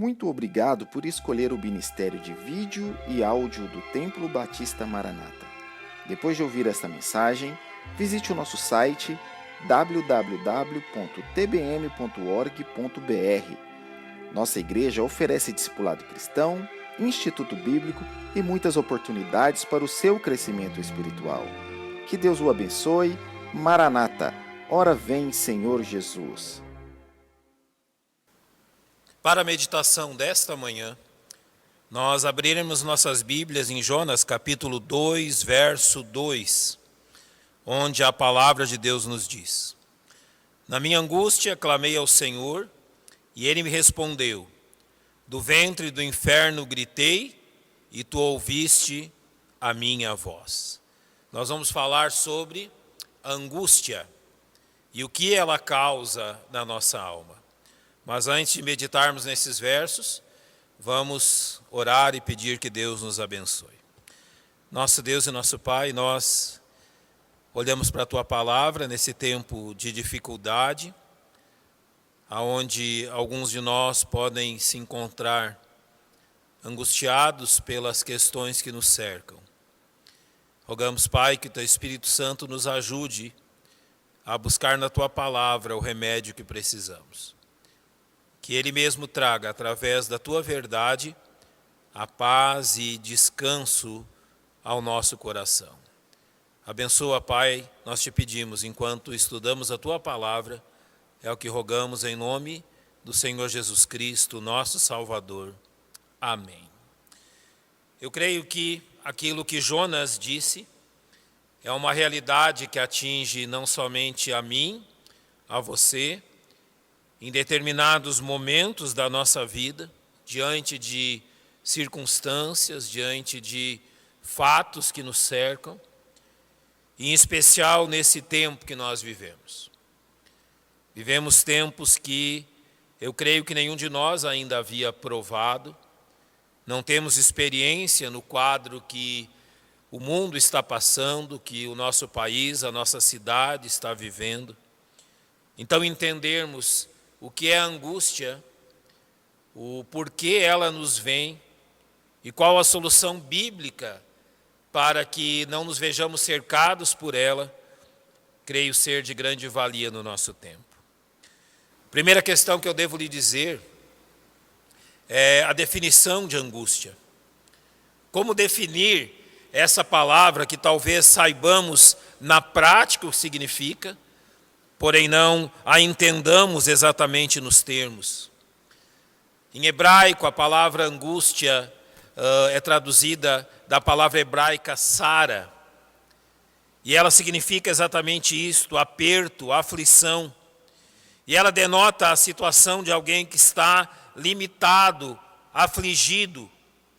Muito obrigado por escolher o Ministério de Vídeo e Áudio do Templo Batista Maranata. Depois de ouvir esta mensagem, visite o nosso site www.tbm.org.br. Nossa igreja oferece discipulado cristão, instituto bíblico e muitas oportunidades para o seu crescimento espiritual. Que Deus o abençoe. Maranata, ora vem, Senhor Jesus. Para a meditação desta manhã, nós abriremos nossas Bíblias em Jonas capítulo 2, verso 2, onde a palavra de Deus nos diz: Na minha angústia clamei ao Senhor, e Ele me respondeu. Do ventre do inferno gritei, e Tu ouviste a minha voz. Nós vamos falar sobre a angústia e o que ela causa na nossa alma. Mas antes de meditarmos nesses versos, vamos orar e pedir que Deus nos abençoe. Nosso Deus e nosso Pai, nós olhamos para a Tua palavra nesse tempo de dificuldade, onde alguns de nós podem se encontrar angustiados pelas questões que nos cercam. Rogamos, Pai, que o Teu Espírito Santo nos ajude a buscar na Tua palavra o remédio que precisamos. Que Ele mesmo traga, através da Tua verdade, a paz e descanso ao nosso coração. Abençoa, Pai, nós te pedimos, enquanto estudamos a Tua palavra, é o que rogamos em nome do Senhor Jesus Cristo, nosso Salvador. Amém. Eu creio que aquilo que Jonas disse é uma realidade que atinge não somente a mim, a você, em determinados momentos da nossa vida, diante de circunstâncias, diante de fatos que nos cercam, e em especial nesse tempo que nós vivemos. Vivemos tempos que eu creio que nenhum de nós ainda havia provado, não temos experiência no quadro que o mundo está passando, que o nosso país, a nossa cidade está vivendo. Então entendermos o que é a angústia, o porquê ela nos vem e qual a solução bíblica para que não nos vejamos cercados por ela, creio ser de grande valia no nosso tempo. Primeira questão que eu devo lhe dizer é a definição de angústia. Como definir essa palavra que talvez saibamos na prática o que significa, porém não a entendamos exatamente nos termos. Em hebraico, a palavra angústia é traduzida da palavra hebraica sara, e ela significa exatamente isto, aperto, aflição, e ela denota a situação de alguém que está limitado, afligido,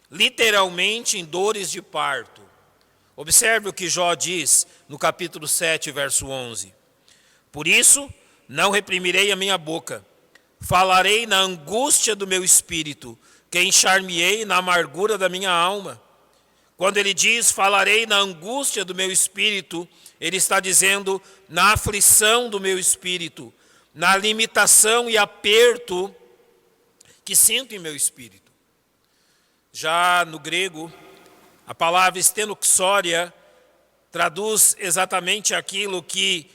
literalmente em dores de parto. Observe o que Jó diz no capítulo 7, verso 11. Por isso, não reprimirei a minha boca, falarei na angústia do meu espírito, queixar-me-ei na amargura da minha alma. Quando ele diz, falarei na angústia do meu espírito, ele está dizendo na aflição do meu espírito, na limitação e aperto que sinto em meu espírito. Já no grego, a palavra estenoxória traduz exatamente aquilo que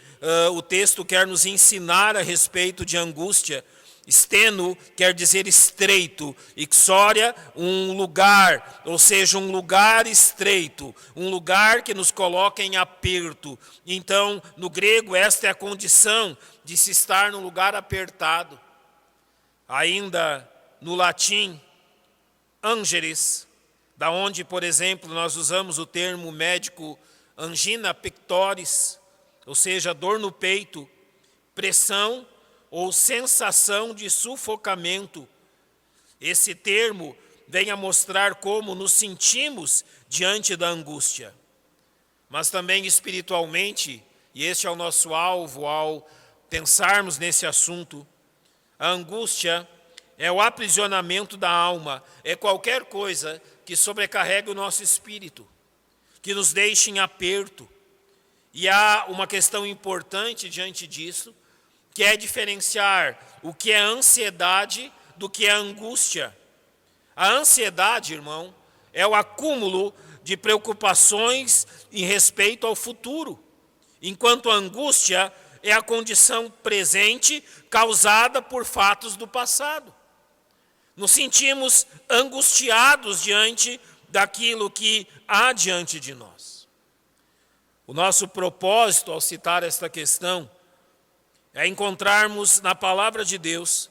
o texto quer nos ensinar a respeito de angústia. Esteno quer dizer estreito, ixória, um lugar, ou seja, um lugar estreito, um lugar que nos coloca em aperto. Então, no grego, esta é a condição de se estar num lugar apertado. Ainda no latim, angeres, da onde, por exemplo, nós usamos o termo médico angina pectoris, ou seja, dor no peito, pressão ou sensação de sufocamento. Esse termo vem a mostrar como nos sentimos diante da angústia. Mas também espiritualmente, e este é o nosso alvo ao pensarmos nesse assunto, a angústia é o aprisionamento da alma, é qualquer coisa que sobrecarregue o nosso espírito, que nos deixe em aperto. E há uma questão importante diante disso, que é diferenciar o que é ansiedade do que é angústia. A ansiedade, irmão, é o acúmulo de preocupações em respeito ao futuro, enquanto a angústia é a condição presente causada por fatos do passado. Nos sentimos angustiados diante daquilo que há diante de nós. O nosso propósito ao citar esta questão é encontrarmos na palavra de Deus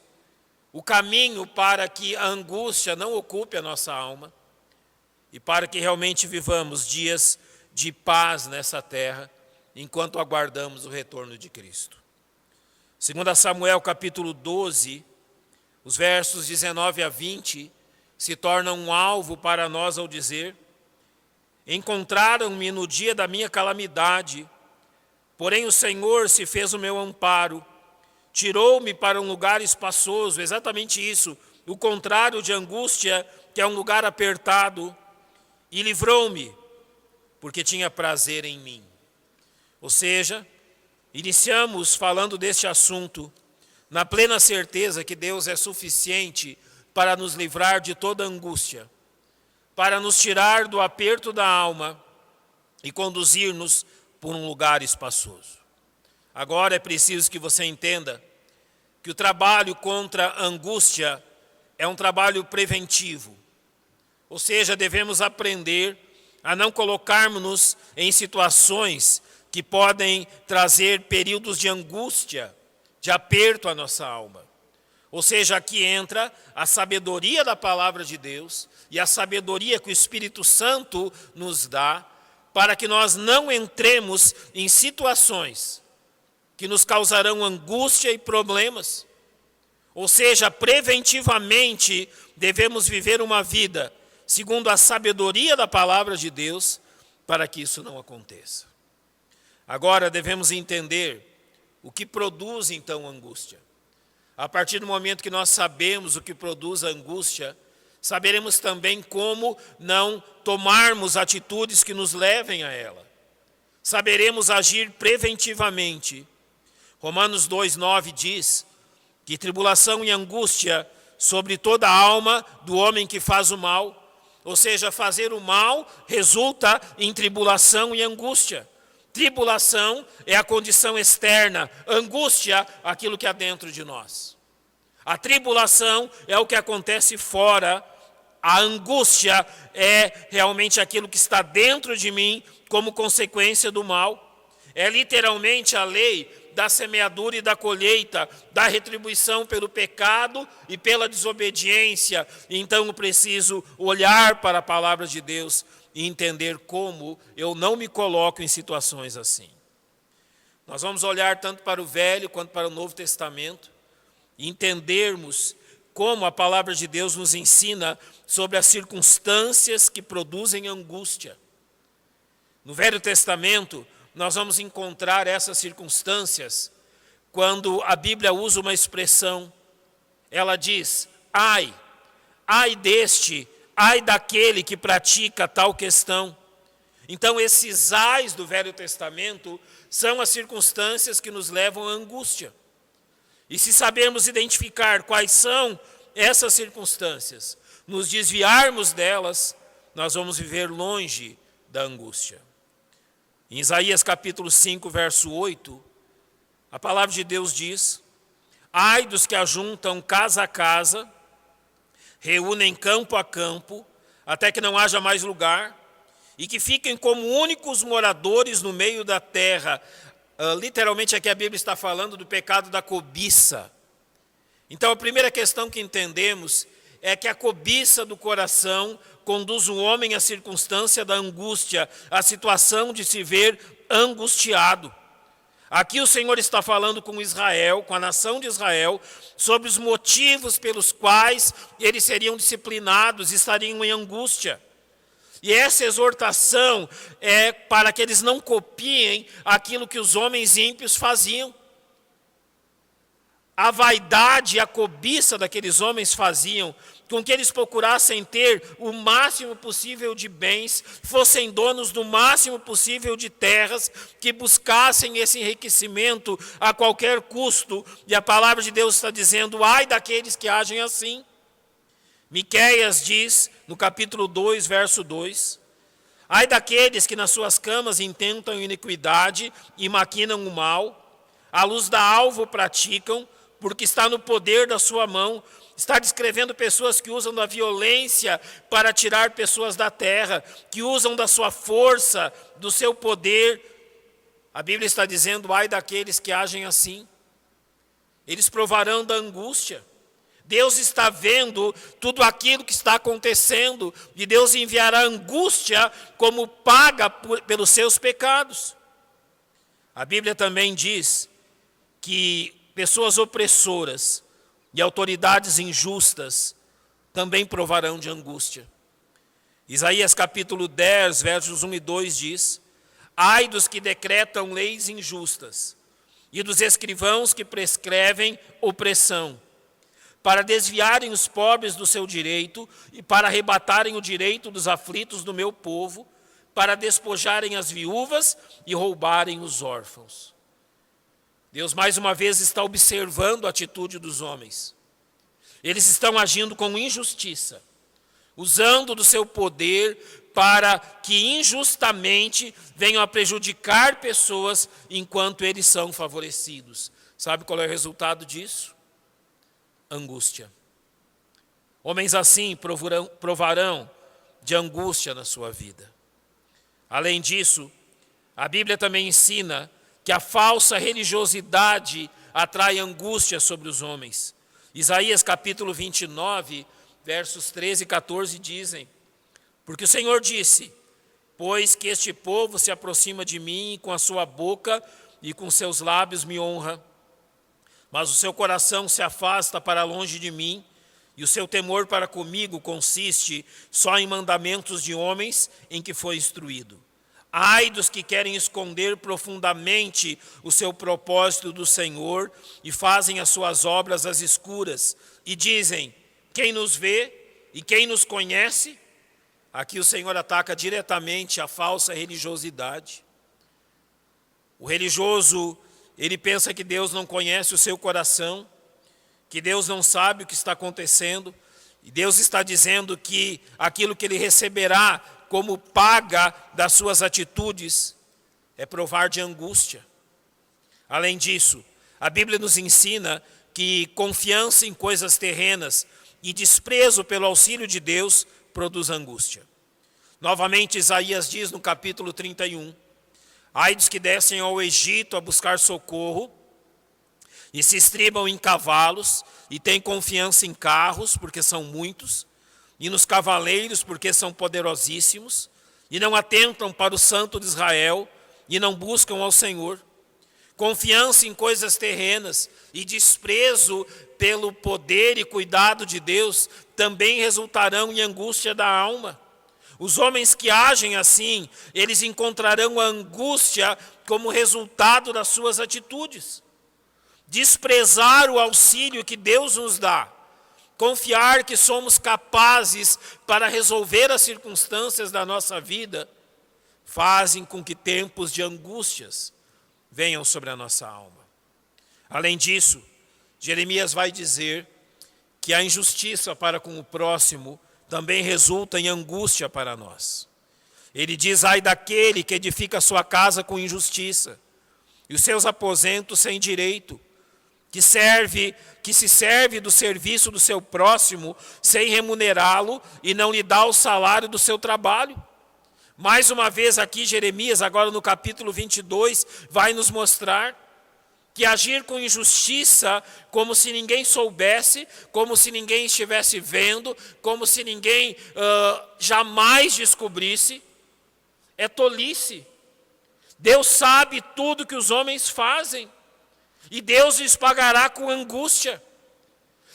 o caminho para que a angústia não ocupe a nossa alma e para que realmente vivamos dias de paz nessa terra, enquanto aguardamos o retorno de Cristo. 2 Samuel capítulo 12, os versos 19 a 20, se tornam um alvo para nós ao dizer: encontraram-me no dia da minha calamidade, porém o Senhor se fez o meu amparo, tirou-me para um lugar espaçoso, exatamente isso, o contrário de angústia, que é um lugar apertado, e livrou-me, porque tinha prazer em mim. Ou seja, iniciamos falando deste assunto, na plena certeza que Deus é suficiente para nos livrar de toda angústia, para nos tirar do aperto da alma e conduzir-nos por um lugar espaçoso. Agora é preciso que você entenda que o trabalho contra a angústia é um trabalho preventivo. Ou seja, devemos aprender a não colocarmos-nos em situações que podem trazer períodos de angústia, de aperto à nossa alma. Ou seja, aqui entra a sabedoria da palavra de Deus e a sabedoria que o Espírito Santo nos dá para que nós não entremos em situações que nos causarão angústia e problemas. Ou seja, preventivamente devemos viver uma vida segundo a sabedoria da palavra de Deus para que isso não aconteça. Agora devemos entender o que produz então a angústia. A partir do momento que nós sabemos o que produz a angústia, saberemos também como não tomarmos atitudes que nos levem a ela. Saberemos agir preventivamente. Romanos 2,9 diz que tribulação e angústia sobre toda a alma do homem que faz o mal, ou seja, fazer o mal resulta em tribulação e angústia. Tribulação é a condição externa, angústia, aquilo que há dentro de nós. A tribulação é o que acontece fora, a angústia é realmente aquilo que está dentro de mim como consequência do mal. É literalmente a lei da semeadura e da colheita, da retribuição pelo pecado e pela desobediência. Então eu preciso olhar para a palavra de Deus e entender como eu não me coloco em situações assim. Nós vamos olhar tanto para o Velho quanto para o Novo Testamento e entendermos como a palavra de Deus nos ensina sobre as circunstâncias que produzem angústia. No Velho Testamento, nós vamos encontrar essas circunstâncias quando a Bíblia usa uma expressão. Ela diz: ai deste, ai daquele que pratica tal questão. Então esses ais do Velho Testamento são as circunstâncias que nos levam à angústia. E se sabermos identificar quais são essas circunstâncias, nos desviarmos delas, nós vamos viver longe da angústia. Em Isaías capítulo 5, verso 8, a palavra de Deus diz: ai dos que ajuntam casa a casa, reúnem campo a campo, até que não haja mais lugar, e que fiquem como únicos moradores no meio da terra. Literalmente aqui a Bíblia está falando do pecado da cobiça. Então a primeira questão que entendemos é que a cobiça do coração conduz o homem à circunstância da angústia, à situação de se ver angustiado. Aqui o Senhor está falando com Israel, com a nação de Israel, sobre os motivos pelos quais eles seriam disciplinados, estariam em angústia. E essa exortação é para que eles não copiem aquilo que os homens ímpios faziam. A vaidade e a cobiça daqueles homens faziam com que eles procurassem ter o máximo possível de bens, fossem donos do máximo possível de terras, que buscassem esse enriquecimento a qualquer custo. E a palavra de Deus está dizendo: ai daqueles que agem assim. Miqueias diz, no capítulo 2, verso 2, ai daqueles que nas suas camas intentam iniquidade e maquinam o mal, à luz da alva o praticam, porque está no poder da sua mão. Está descrevendo pessoas que usam da violência para tirar pessoas da terra, que usam da sua força, do seu poder. A Bíblia está dizendo, ai daqueles que agem assim. Eles provarão da angústia. Deus está vendo tudo aquilo que está acontecendo e Deus enviará angústia como paga pelos seus pecados. A Bíblia também diz que pessoas opressoras e autoridades injustas também provarão de angústia. Isaías capítulo 10, versos 1 e 2 diz, ai dos que decretam leis injustas e dos escrivãos que prescrevem opressão, para desviarem os pobres do seu direito e para arrebatarem o direito dos aflitos do meu povo, para despojarem as viúvas e roubarem os órfãos. Deus mais uma vez está observando a atitude dos homens. Eles estão agindo com injustiça, usando do seu poder para que injustamente venham a prejudicar pessoas enquanto eles são favorecidos. Sabe qual é o resultado disso? Angústia. Homens assim provarão de angústia na sua vida. Além disso, a Bíblia também ensina que a falsa religiosidade atrai angústia sobre os homens. Isaías capítulo 29, versos 13 e 14 dizem, porque o Senhor disse, pois que este povo se aproxima de mim e com a sua boca e com seus lábios me honra, mas o seu coração se afasta para longe de mim, e o seu temor para comigo consiste só em mandamentos de homens em que foi instruído. Ai dos que querem esconder profundamente o seu propósito do Senhor e fazem as suas obras às escuras e dizem, quem nos vê e quem nos conhece? Aqui o Senhor ataca diretamente a falsa religiosidade. O religioso, ele pensa que Deus não conhece o seu coração, que Deus não sabe o que está acontecendo, e Deus está dizendo que aquilo que ele receberá como paga das suas atitudes é provar de angústia. Além disso, a Bíblia nos ensina que confiança em coisas terrenas e desprezo pelo auxílio de Deus produz angústia. Novamente, Isaías diz no capítulo 31, ai dos que descem ao Egito a buscar socorro e se estribam em cavalos e têm confiança em carros, porque são muitos, e nos cavaleiros, porque são poderosíssimos, e não atentam para o Santo de Israel, e não buscam ao Senhor. Confiança em coisas terrenas e desprezo pelo poder e cuidado de Deus também resultarão em angústia da alma. Os homens que agem assim, eles encontrarão a angústia como resultado das suas atitudes. Desprezar o auxílio que Deus nos dá, confiar que somos capazes para resolver as circunstâncias da nossa vida, fazem com que tempos de angústias venham sobre a nossa alma. Além disso, Jeremias vai dizer que a injustiça para com o próximo também resulta em angústia para nós. Ele diz, ai daquele que edifica a sua casa com injustiça, e os seus aposentos sem direito, que se serve do serviço do seu próximo sem remunerá-lo e não lhe dá o salário do seu trabalho. Mais uma vez aqui Jeremias, agora no capítulo 22, vai nos mostrar que agir com injustiça, como se ninguém soubesse, como se ninguém estivesse vendo, como se ninguém jamais descobrisse, é tolice. Deus sabe tudo que os homens fazem. E Deus lhes pagará com angústia.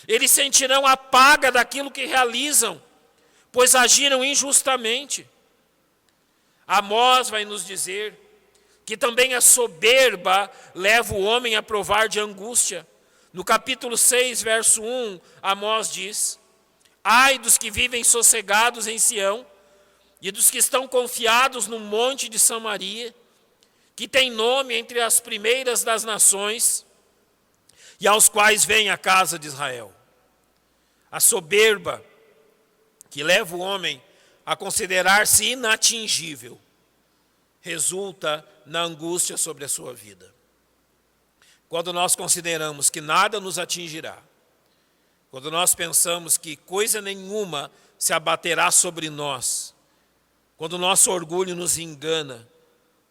Eles sentirão a paga daquilo que realizam, pois agiram injustamente. Amós vai nos dizer que também a soberba leva o homem a provar de angústia. No capítulo 6, verso 1, Amós diz, ai dos que vivem sossegados em Sião, e dos que estão confiados no monte de Samaria, que tem nome entre as primeiras das nações, e aos quais vem a casa de Israel. A soberba que leva o homem a considerar-se inatingível, resulta na angústia sobre a sua vida. Quando nós consideramos que nada nos atingirá, quando nós pensamos que coisa nenhuma se abaterá sobre nós, quando o nosso orgulho nos engana,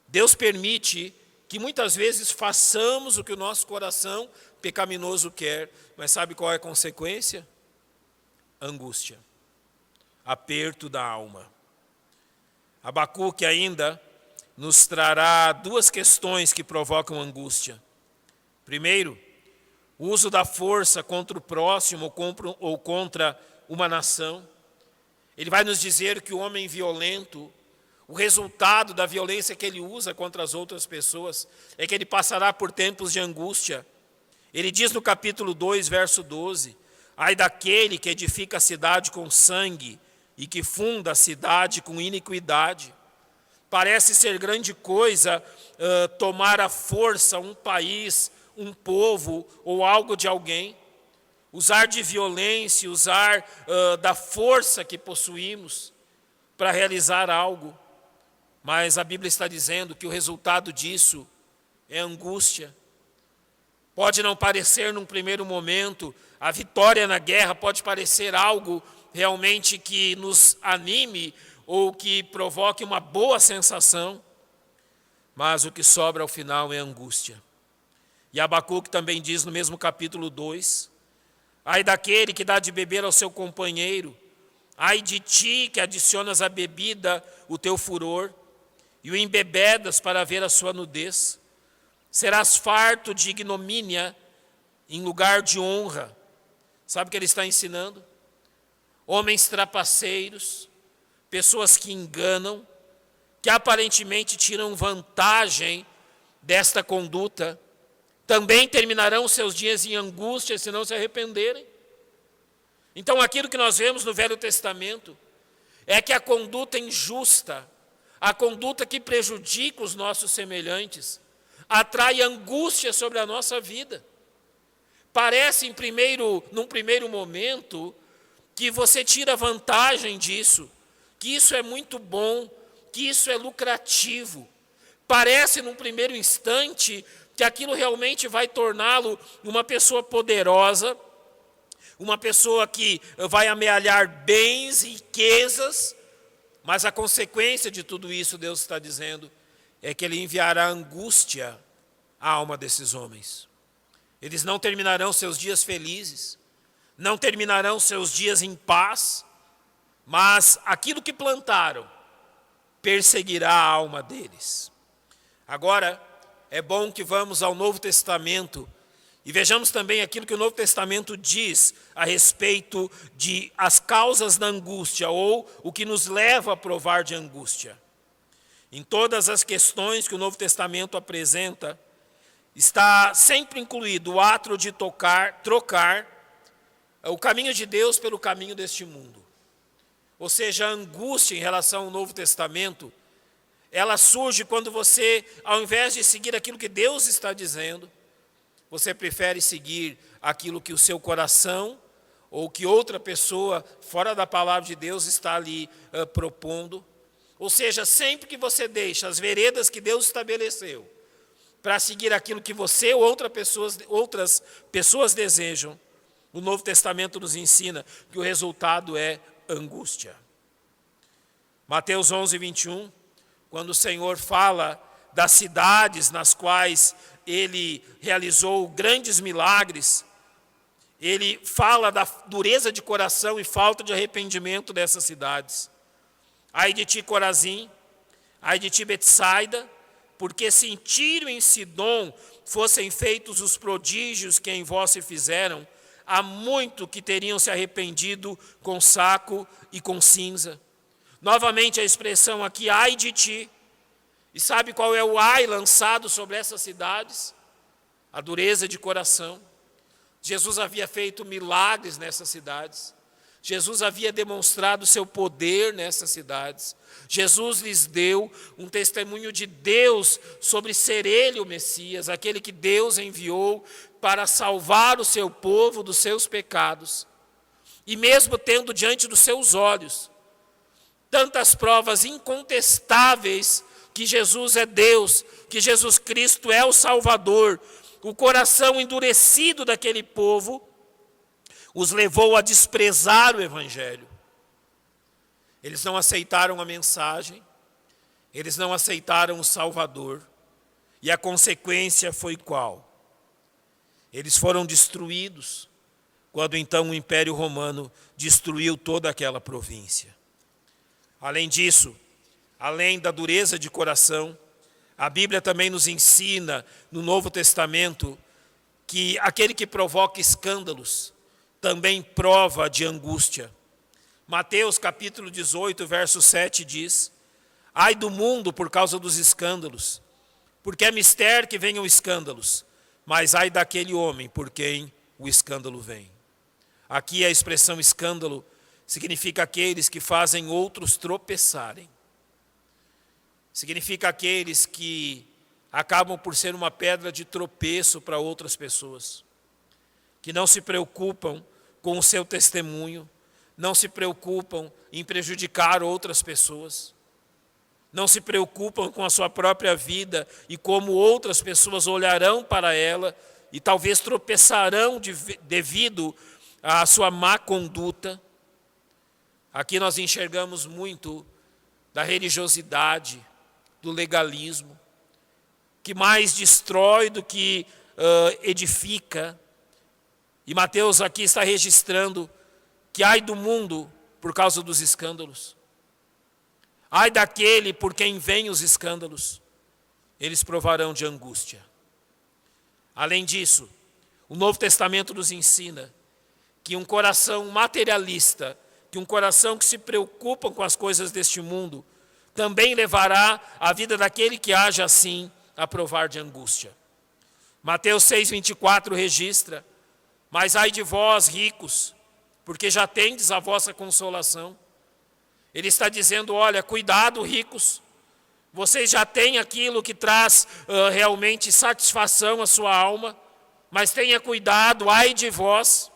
Deus permite que muitas vezes façamos o que o nosso coração pecaminoso quer, mas sabe qual é a consequência? Angústia, aperto da alma. Abacuque ainda nos trará duas questões que provocam angústia. Primeiro, o uso da força contra o próximo ou contra uma nação. Ele vai nos dizer que o homem violento, o resultado da violência que ele usa contra as outras pessoas, é que ele passará por tempos de angústia. Ele diz no capítulo 2, verso 12, ai daquele que edifica a cidade com sangue e que funda a cidade com iniquidade. Parece ser grande coisa tomar à força um país, um povo ou algo de alguém, usar de violência, usar da força que possuímos para realizar algo. Mas a Bíblia está dizendo que o resultado disso é angústia. Pode não parecer num primeiro momento, a vitória na guerra pode parecer algo realmente que nos anime ou que provoque uma boa sensação, mas o que sobra ao final é angústia. E Abacuque também diz no mesmo capítulo 2, ai daquele que dá de beber ao seu companheiro, ai de ti que adicionas à bebida o teu furor e o embebedas para ver a sua nudez. Serás farto de ignomínia em lugar de honra. Sabe o que ele está ensinando? Homens trapaceiros, pessoas que enganam, que aparentemente tiram vantagem desta conduta, também terminarão seus dias em angústia se não se arrependerem. Então aquilo que nós vemos no Velho Testamento é que a conduta injusta, a conduta que prejudica os nossos semelhantes, atrai angústia sobre a nossa vida. Parece num primeiro momento que você tira vantagem disso, que isso é muito bom, que isso é lucrativo. Parece num primeiro instante que aquilo realmente vai torná-lo uma pessoa poderosa, uma pessoa que vai amealhar bens, riquezas, mas a consequência de tudo isso, Deus está dizendo, é que Ele enviará angústia à alma desses homens. Eles não terminarão seus dias felizes, não terminarão seus dias em paz, mas aquilo que plantaram perseguirá a alma deles. Agora, é bom que vamos ao Novo Testamento e vejamos também aquilo que o Novo Testamento diz a respeito de as causas da angústia ou o que nos leva a provar de angústia. Em todas as questões que o Novo Testamento apresenta, está sempre incluído o ato de trocar o caminho de Deus pelo caminho deste mundo. Ou seja, a angústia em relação ao Novo Testamento, ela surge quando você, ao invés de seguir aquilo que Deus está dizendo, você prefere seguir aquilo que o seu coração ou que outra pessoa fora da palavra de Deus está ali propondo. Ou seja, sempre que você deixa as veredas que Deus estabeleceu para seguir aquilo que você ou outras pessoas desejam, o Novo Testamento nos ensina que o resultado é angústia. Mateus 11, 21, quando o Senhor fala das cidades nas quais Ele realizou grandes milagres, Ele fala da dureza de coração e falta de arrependimento dessas cidades. Ai de ti, Corazim, ai de ti, Betsaida, porque se em Tiro e em Sidom fossem feitos os prodígios que em vós se fizeram, há muito que teriam se arrependido com saco e com cinza. Novamente a expressão aqui, ai de ti. E sabe qual é o ai lançado sobre essas cidades? A dureza de coração. Jesus havia feito milagres nessas cidades. Jesus havia demonstrado seu poder nessas cidades. Jesus lhes deu um testemunho de Deus sobre ser Ele o Messias, aquele que Deus enviou para salvar o seu povo dos seus pecados. E mesmo tendo diante dos seus olhos tantas provas incontestáveis que Jesus é Deus, que Jesus Cristo é o Salvador, o coração endurecido daquele povo os levou a desprezar o Evangelho. Eles não aceitaram a mensagem, eles não aceitaram o Salvador, e a consequência foi qual? Eles foram destruídos, quando então o Império Romano destruiu toda aquela província. Além disso, além da dureza de coração, a Bíblia também nos ensina, no Novo Testamento, que aquele que provoca escândalos também prova de angústia. Mateus capítulo 18, verso 7 diz: ai do mundo por causa dos escândalos, porque é mister que venham escândalos, mas ai daquele homem por quem o escândalo vem. Aqui a expressão escândalo significa aqueles que fazem outros tropeçarem. Significa aqueles que acabam por ser uma pedra de tropeço para outras pessoas, que não se preocupam com o seu testemunho, não se preocupam em prejudicar outras pessoas, não se preocupam com a sua própria vida e como outras pessoas olharão para ela e talvez tropeçarão devido à sua má conduta. Aqui nós enxergamos muito da religiosidade, do legalismo, que mais destrói do que edifica. E Mateus aqui está registrando que ai do mundo por causa dos escândalos. Ai daquele por quem vêm os escândalos. Eles provarão de angústia. Além disso, o Novo Testamento nos ensina que um coração materialista, que um coração que se preocupa com as coisas deste mundo, também levará a vida daquele que age assim a provar de angústia. Mateus 6,24 registra: mas ai de vós, ricos, porque já tendes a vossa consolação. Ele está dizendo, olha, cuidado, ricos, vocês já têm aquilo que traz realmente satisfação à sua alma, mas tenha cuidado, ai de vós,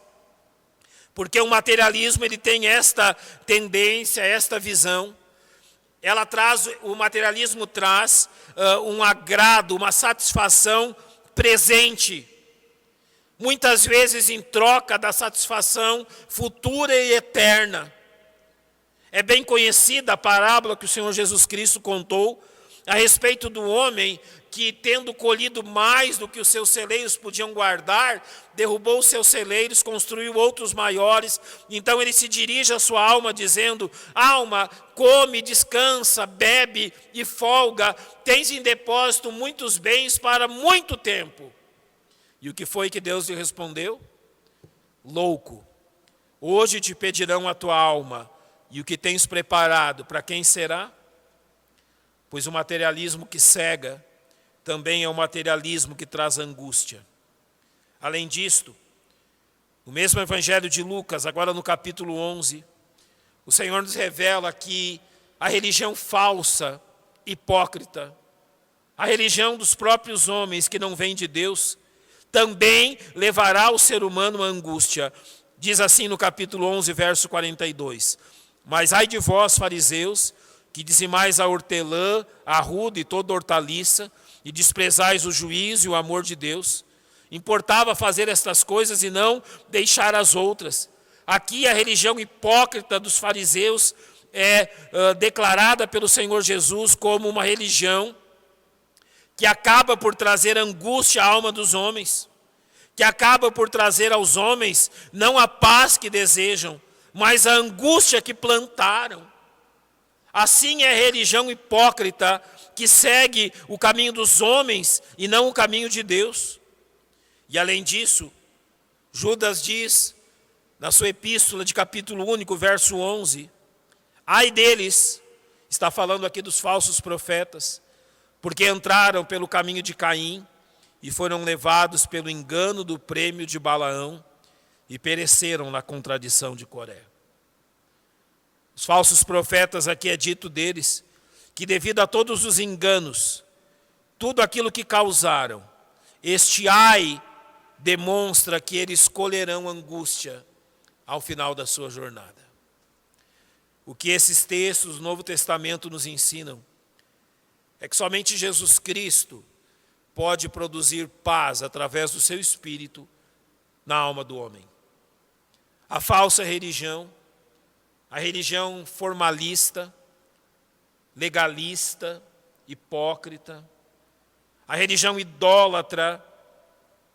porque o materialismo ele tem esta tendência, esta visão. O materialismo traz um agrado, uma satisfação presente, muitas vezes em troca da satisfação futura e eterna. É bem conhecida a parábola que o Senhor Jesus Cristo contou a respeito do homem que, tendo colhido mais do que os seus celeiros podiam guardar, derrubou os seus celeiros, construiu outros maiores. Então ele se dirige à sua alma dizendo: alma, come, descansa, bebe e folga, tens em depósito muitos bens para muito tempo. E o que foi que Deus lhe respondeu? Louco, hoje te pedirão a tua alma, e o que tens preparado, para quem será? Pois o materialismo que cega também é o materialismo que traz angústia. Além disto, no mesmo Evangelho de Lucas, agora no capítulo 11, o Senhor nos revela que a religião falsa, hipócrita, a religião dos próprios homens que não vem de Deus, também levará o ser humano à angústia. Diz assim no capítulo 11, verso 42. Mas ai de vós, fariseus, que dizimais a hortelã, a ruda e toda hortaliça, e desprezais o juízo e o amor de Deus. Importava fazer estas coisas e não deixar as outras. Aqui a religião hipócrita dos fariseus é declarada pelo Senhor Jesus como uma religião que acaba por trazer angústia à alma dos homens, que acaba por trazer aos homens não a paz que desejam, mas a angústia que plantaram. Assim é a religião hipócrita que segue o caminho dos homens e não o caminho de Deus. E além disso, Judas diz, na sua epístola de capítulo único, verso 11, ai deles, está falando aqui dos falsos profetas, porque entraram pelo caminho de Caim e foram levados pelo engano do prêmio de Balaão e pereceram na contradição de Coré. Os falsos profetas, aqui é dito deles, que devido a todos os enganos, tudo aquilo que causaram, este ai demonstra que eles colherão angústia ao final da sua jornada. O que esses textos do Novo Testamento nos ensinam é que somente Jesus Cristo pode produzir paz através do seu Espírito na alma do homem. A falsa religião, a religião formalista, legalista, hipócrita, a religião idólatra,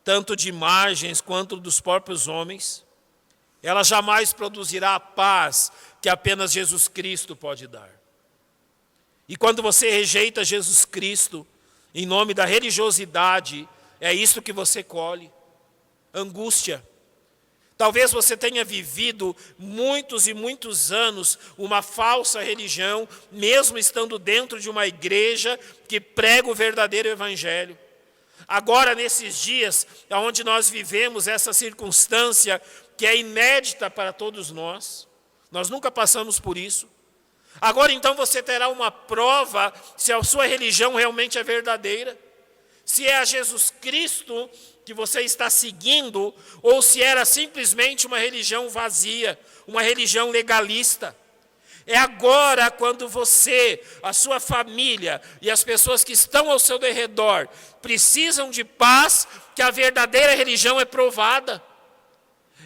tanto de imagens quanto dos próprios homens, ela jamais produzirá a paz que apenas Jesus Cristo pode dar. E quando você rejeita Jesus Cristo, em nome da religiosidade, é isso que você colhe: angústia. Talvez você tenha vivido muitos e muitos anos uma falsa religião, mesmo estando dentro de uma igreja que prega o verdadeiro evangelho. Agora, nesses dias, onde nós vivemos essa circunstância que é inédita para todos nós nunca passamos por isso. Agora, então, você terá uma prova se a sua religião realmente é verdadeira, se é a Jesus Cristo que você está seguindo, ou se era simplesmente uma religião vazia, uma religião legalista. É agora quando você, a sua família e as pessoas que estão ao seu redor precisam de paz, que a verdadeira religião é provada.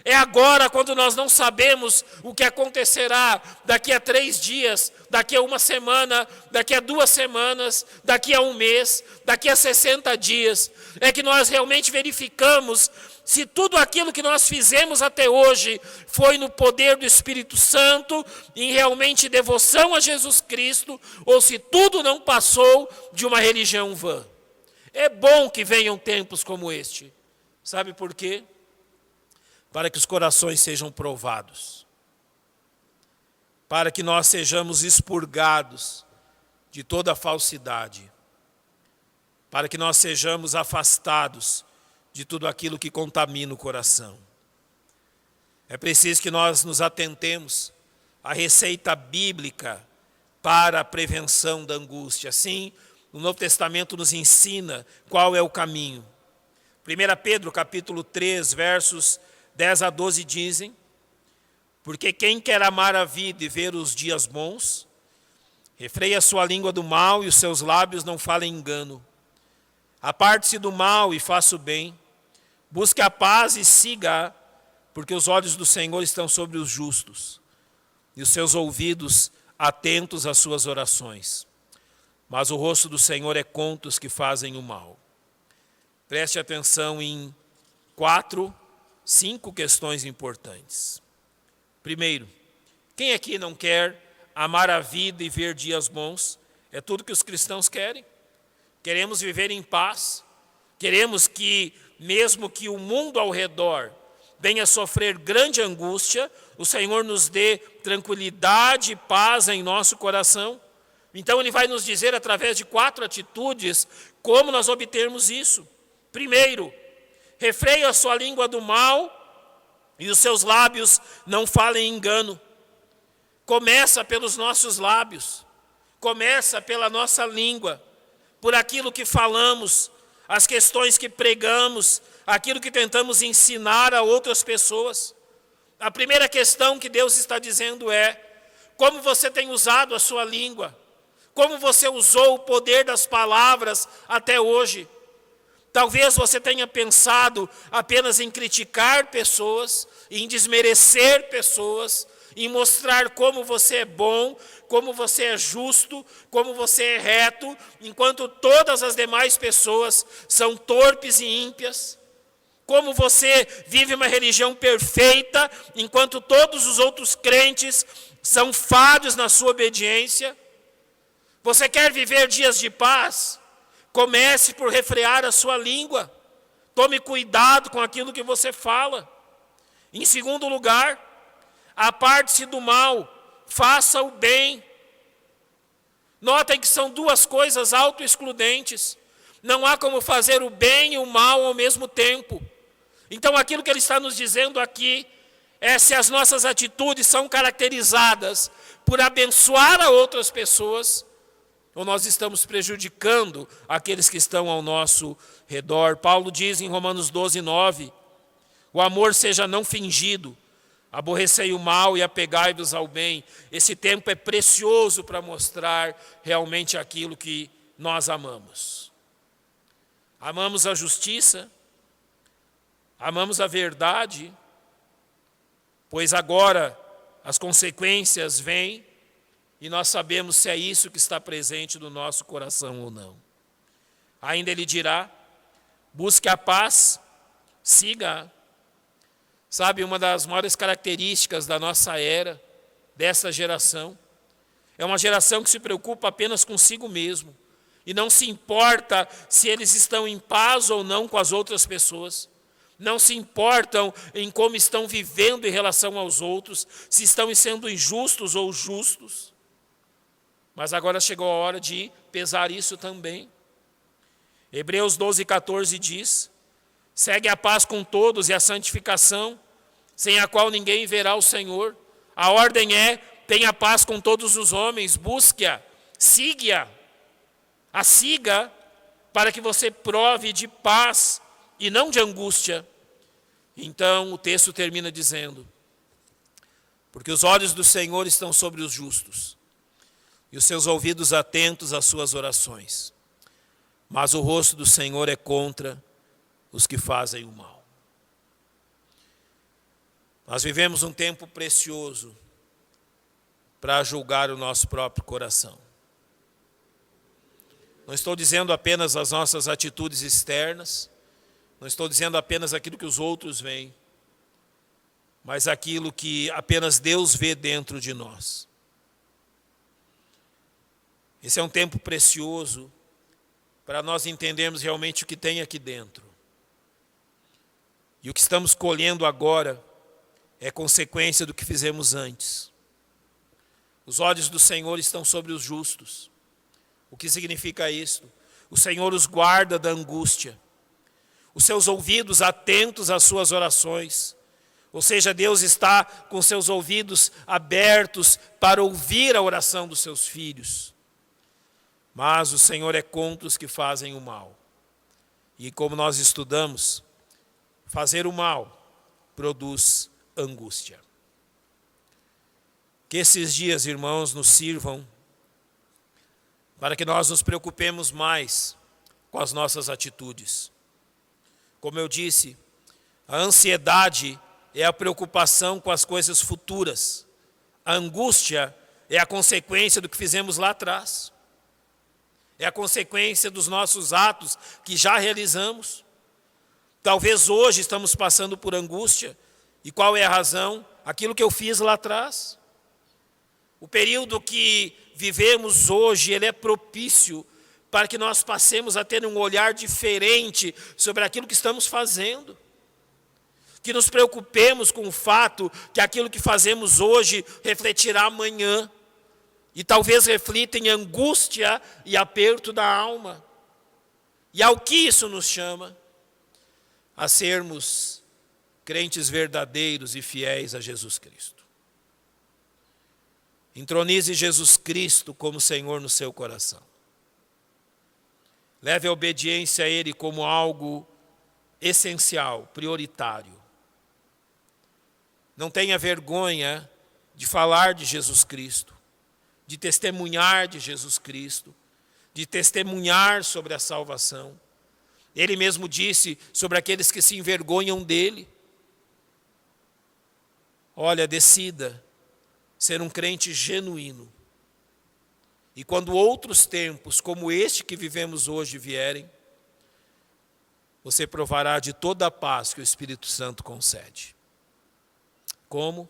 É agora quando nós não sabemos o que acontecerá daqui a 3 dias, daqui a 1 semana, daqui a 2 semanas, daqui a 1 mês, daqui a 60 dias, é que nós realmente verificamos se tudo aquilo que nós fizemos até hoje foi no poder do Espírito Santo, em realmente devoção a Jesus Cristo, ou se tudo não passou de uma religião vã. É bom que venham tempos como este. Sabe por quê? Para que os corações sejam provados, para que nós sejamos expurgados de toda a falsidade, para que nós sejamos afastados de tudo aquilo que contamina o coração. É preciso que nós nos atentemos à receita bíblica para a prevenção da angústia. Assim, o Novo Testamento nos ensina qual é o caminho. 1 Pedro, capítulo 3, versos 10 a 12 dizem: porque quem quer amar a vida e ver os dias bons, refreie a sua língua do mal e os seus lábios não falem engano. Aparte-se do mal e faça o bem, busque a paz e siga-a, porque os olhos do Senhor estão sobre os justos, e os seus ouvidos atentos às suas orações. Mas o rosto do Senhor é contra os que fazem o mal. Preste atenção em 5 questões importantes. Primeiro, quem aqui não quer amar a vida e ver dias bons? É tudo que os cristãos querem. Queremos viver em paz. Queremos que, mesmo que o mundo ao redor venha sofrer grande angústia, o Senhor nos dê tranquilidade e paz em nosso coração. Então Ele vai nos dizer, através de 4 atitudes, como nós obtermos isso. Primeiro, refreie a sua língua do mal e os seus lábios não falem engano. Começa pelos nossos lábios, começa pela nossa língua, por aquilo que falamos, as questões que pregamos, aquilo que tentamos ensinar a outras pessoas. A primeira questão que Deus está dizendo é: como você tem usado a sua língua? Como você usou o poder das palavras até hoje? Talvez você tenha pensado apenas em criticar pessoas, em desmerecer pessoas, em mostrar como você é bom, como você é justo, como você é reto, enquanto todas as demais pessoas são torpes e ímpias. Como você vive uma religião perfeita, enquanto todos os outros crentes são falhos na sua obediência. Você quer viver dias de paz? Comece por refrear a sua língua. Tome cuidado com aquilo que você fala. Em segundo lugar, aparte-se do mal, faça o bem. Notem que são 2 coisas autoexcludentes. Não há como fazer o bem e o mal ao mesmo tempo. Então aquilo que ele está nos dizendo aqui é se as nossas atitudes são caracterizadas por abençoar a outras pessoas, ou nós estamos prejudicando aqueles que estão ao nosso redor. Paulo diz em Romanos 12, 9, o amor seja não fingido, Aborrecei o mal e apegai-vos ao bem. Esse tempo é precioso para mostrar realmente aquilo que nós amamos. Amamos a justiça, amamos a verdade, pois agora as consequências vêm e nós sabemos se é isso que está presente no nosso coração ou não. Ainda ele dirá, busque a paz, siga. Sabe, uma das maiores características da nossa era, dessa geração, é uma geração que se preocupa apenas consigo mesmo e não se importa se eles estão em paz ou não com as outras pessoas. Não se importam em como estão vivendo em relação aos outros, se estão sendo injustos ou justos. Mas agora chegou a hora de pesar isso também. Hebreus 12:14 diz, segue a paz com todos e a santificação, sem a qual ninguém verá o Senhor. A ordem é, tenha paz com todos os homens, busque-a, siga-a. A siga para que você prove de paz e não de angústia. Então o texto termina dizendo, porque os olhos do Senhor estão sobre os justos, e os seus ouvidos atentos às suas orações. Mas o rosto do Senhor é contra os que fazem o mal. Nós vivemos um tempo precioso para julgar o nosso próprio coração. Não estou dizendo apenas as nossas atitudes externas, não estou dizendo apenas aquilo que os outros veem, mas aquilo que apenas Deus vê dentro de nós. Esse é um tempo precioso para nós entendermos realmente o que tem aqui dentro. E o que estamos colhendo agora é consequência do que fizemos antes. Os olhos do Senhor estão sobre os justos. O que significa isto? O Senhor os guarda da angústia. Os seus ouvidos atentos às suas orações. Ou seja, Deus está com seus ouvidos abertos para ouvir a oração dos seus filhos. Mas o Senhor é contra os que fazem o mal. E como nós estudamos, fazer o mal produz angústia. Que esses dias, irmãos, nos sirvam para que nós nos preocupemos mais com as nossas atitudes. Como eu disse, a ansiedade é a preocupação com as coisas futuras. A angústia é a consequência do que fizemos lá atrás. É a consequência dos nossos atos que já realizamos. Talvez hoje estamos passando por angústia. E qual é a razão? Aquilo que eu fiz lá atrás. O período que vivemos hoje, ele é propício para que nós passemos a ter um olhar diferente sobre aquilo que estamos fazendo. Que nos preocupemos com o fato que aquilo que fazemos hoje refletirá amanhã. E talvez reflita em angústia e aperto da alma. E ao que isso nos chama? A sermos crentes verdadeiros e fiéis a Jesus Cristo. Entronize Jesus Cristo como Senhor no seu coração. Leve a obediência a Ele como algo essencial, prioritário. Não tenha vergonha de falar de Jesus Cristo, de testemunhar de Jesus Cristo, de testemunhar sobre a salvação. Ele mesmo disse sobre aqueles que se envergonham dele. Olha, decida ser um crente genuíno. E quando outros tempos como este que vivemos hoje vierem, você provará de toda a paz que o Espírito Santo concede. Como?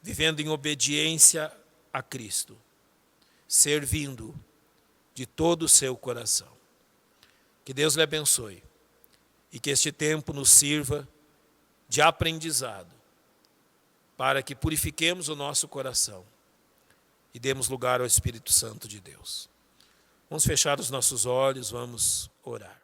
Vivendo em obediência a Cristo, servindo de todo o seu coração. Que Deus lhe abençoe e que este tempo nos sirva de aprendizado, para que purifiquemos o nosso coração e demos lugar ao Espírito Santo de Deus. Vamos fechar os nossos olhos, vamos orar.